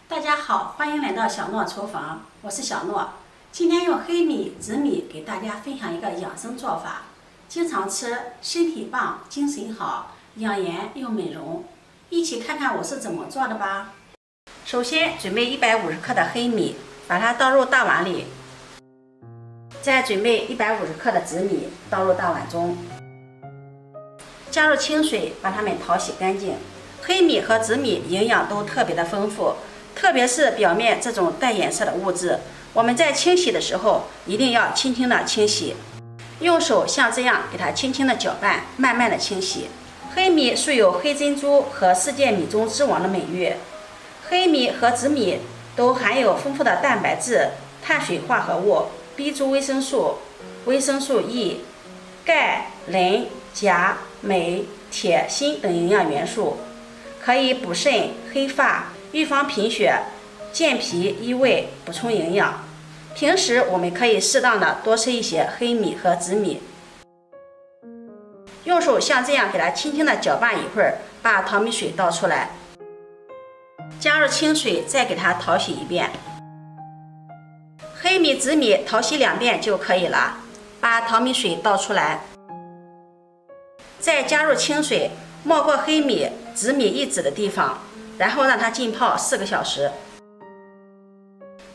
大家好，欢迎来到小诺厨房，我是小诺。今天用黑米、紫米给大家分享一个养生做法，经常吃，身体棒，精神好，养颜又美容。一起看看我是怎么做的吧。首先准备150克的黑米，把它倒入大碗里。再准备150克的紫米，倒入大碗中。加入清水，把它们淘洗干净。黑米和紫米营养都特别的丰富，特别是表面这种带颜色的物质，我们在清洗的时候一定要轻轻的清洗，用手像这样给它轻轻的搅拌，慢慢的清洗。黑米素有黑珍珠和世界米中之王的美誉，黑米和紫米都含有丰富的蛋白质、碳水化合物、B 族维生素、维生素 E、钙、磷、钾、镁、铁、锌等营养元素，可以补肾、黑发、预防贫血、健脾益胃、补充营养。平时我们可以适当的多吃一些黑米和紫米。用手像这样给它轻轻的搅拌一会儿，把淘米水倒出来，加入清水，再给它淘洗一遍。黑米、紫米淘洗2遍就可以了。把淘米水倒出来，再加入清水，没过黑米、紫米一指的地方，然后让它浸泡4个小时。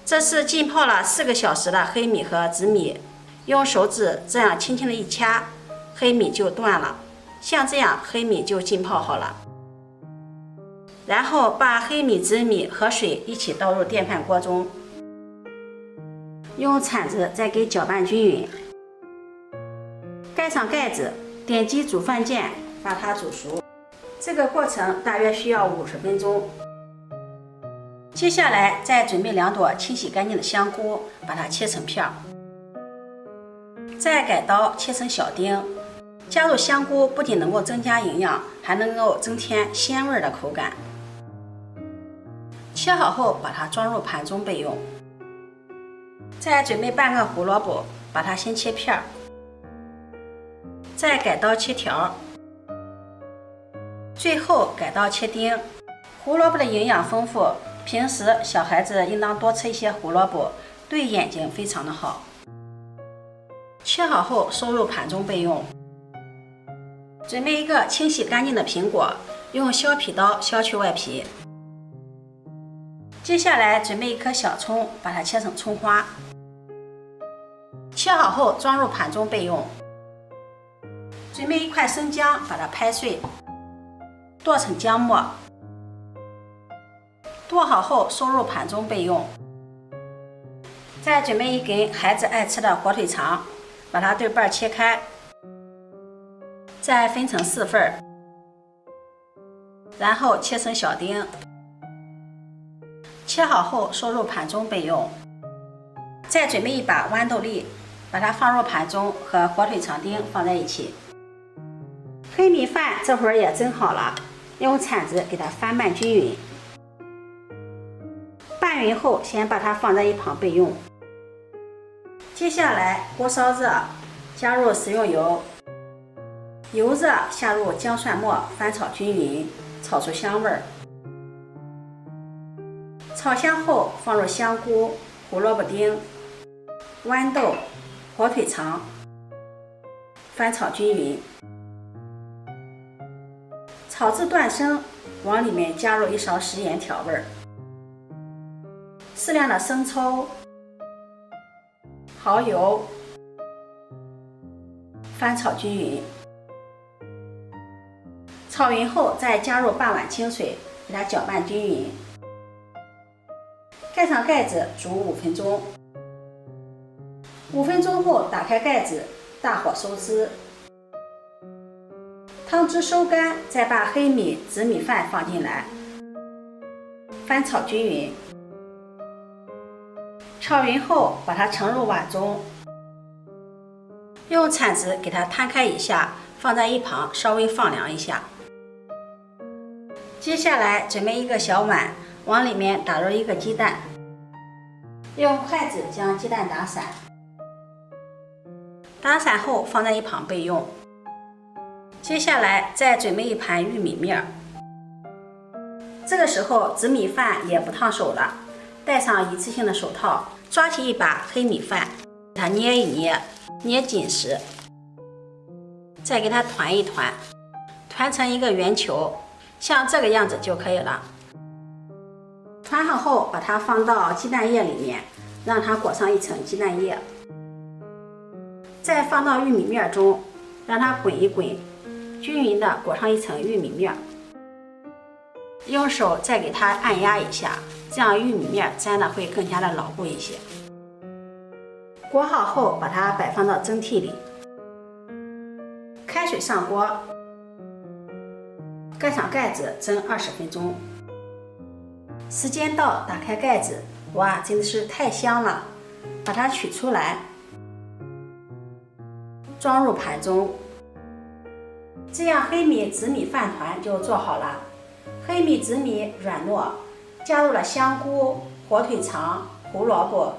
这是浸泡了4个小时的黑米和紫米，用手指这样轻轻的一掐，黑米就断了，像这样黑米就浸泡好了。然后把黑米、紫米和水一起倒入电饭锅中，用铲子再给搅拌均匀，盖上盖子，点击煮饭键把它煮熟。这个过程大约需要50分钟。接下来再准备2朵清洗干净的香菇，把它切成片，再改刀切成小丁。加入香菇不仅能够增加营养，还能够增添鲜味的口感。切好后把它装入盘中备用。再准备半个胡萝卜，把它先切片，再改刀切条，最后改刀切丁。胡萝卜的营养丰富，平时小孩子应当多吃一些胡萝卜，对眼睛非常的好。切好后收入盘中备用。准备一个清洗干净的苹果，用削皮刀削去外皮。接下来准备一颗小葱，把它切成葱花。切好后装入盘中备用。准备1块生姜，把它拍碎，剁成姜末。剁好后收入盘中备用。再准备1根孩子爱吃的火腿肠，把它对半切开，再分成4份，然后切成小丁。切好后收入盘中备用。再准备1把豌豆粒，把它放入盘中，和火腿肠丁放在一起。黑米饭这会儿也蒸好了，用铲子给它翻拌均匀。拌匀后先把它放在一旁备用。接下来锅烧热，加入食用油，油热下入姜蒜末，翻炒均匀，炒出香味儿。炒香后放入香菇、胡萝卜丁、豌豆、火腿肠，翻炒均匀。炒至断生，往里面加入1勺食盐调味，适量的生抽、蚝油，翻炒均匀。炒匀后再加入半碗清水，给它搅拌均匀。盖上盖子煮5分钟。5分钟后打开盖子，大火收汁。汤汁收干，再把黑米、紫米饭放进来，翻炒均匀。炒匀后把它盛入碗中，用铲子给它摊开一下，放在一旁稍微放凉一下。接下来准备1个小碗，往里面打入1个鸡蛋，用筷子将鸡蛋打散。打散后放在一旁备用。接下来再准备1盘玉米面，这个时候紫米饭也不烫手了，戴上一次性的手套，抓起一把黑米饭，给它捏一捏，捏紧实，再给它团一团，团成一个圆球，像这个样子就可以了。团好后，把它放到鸡蛋液里面，让它裹上一层鸡蛋液，再放到玉米面中，让它滚一滚，均匀的裹上一层玉米面。用手再给它按压一下，这样玉米面粘的会更加的牢固一些。裹好后，把它摆放到蒸屉里，开水上锅，盖上盖子蒸20分钟。时间到，打开盖子，哇，真的是太香了！把它取出来，装入盘中。这样黑米紫米饭团就做好了。黑米紫米软糯，加入了香菇、火腿肠、胡萝卜、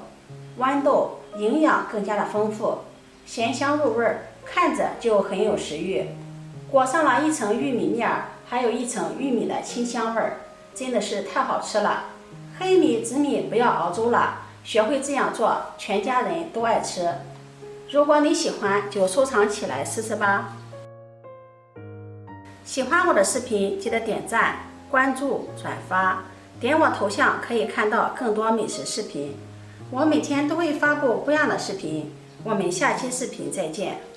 豌豆，营养更加的丰富，咸香入味，看着就很有食欲。裹上了一层玉米面，还有一层玉米的清香味，真的是太好吃了。黑米紫米不要熬粥了，学会这样做，全家人都爱吃。如果你喜欢，就收藏起来试试吧。喜欢我的视频，记得点赞、关注、转发，点我头像可以看到更多美食视频。我每天都会发布不一样的视频，我们下期视频再见。